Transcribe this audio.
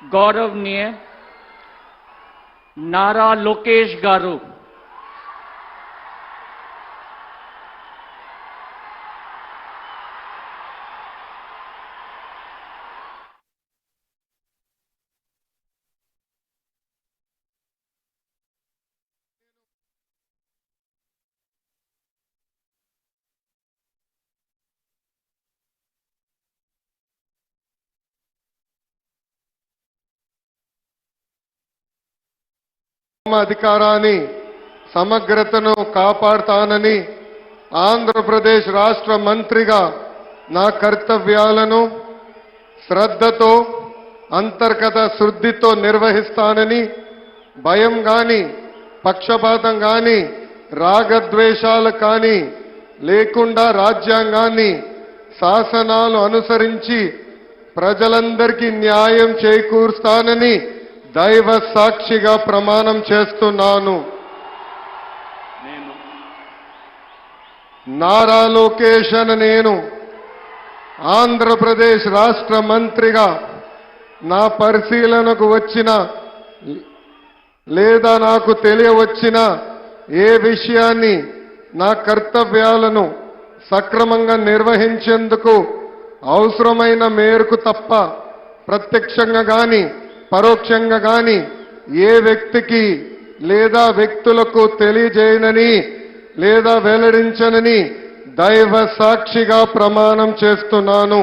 गौरवनीय नारा लोकेश गारू అధికారాన్ని సమగ్రతను కాపాడుతానని ఆంధ్రప్రదేశ్ రాష్ట్ర మంత్రిగా నా కర్తవ్యాలను శ్రద్ధతో అంతర్గత శుద్ధితో నిర్వహిస్తానని భయం గాని పక్షపాతం గాని రాగద్వేషాలు కానీ లేకుండా రాజ్యాంగాన్ని శాసనాలు అనుసరించి ప్రజలందరికీ న్యాయం చేకూరుస్తానని దైవ సాక్షిగా ప్రమాణం చేస్తున్నాను. నారా లోకేష్ అనే నేను ఆంధ్రప్రదేశ్ రాష్ట్ర మంత్రిగా నా పరిశీలనకు వచ్చిన లేదా నాకు తెలియవచ్చిన ఏ విషయాన్ని నా కర్తవ్యాలను సక్రమంగా నిర్వహించేందుకు అవసరమైన మేరకు తప్ప ప్రత్యక్షంగా గాని పరోక్షంగా గాని ఏ వ్యక్తికి లేదా వ్యక్తులకు తెలియజేయనని లేదా వెల్లడించనని దైవ సాక్షిగా ప్రమాణం చేస్తున్నాను.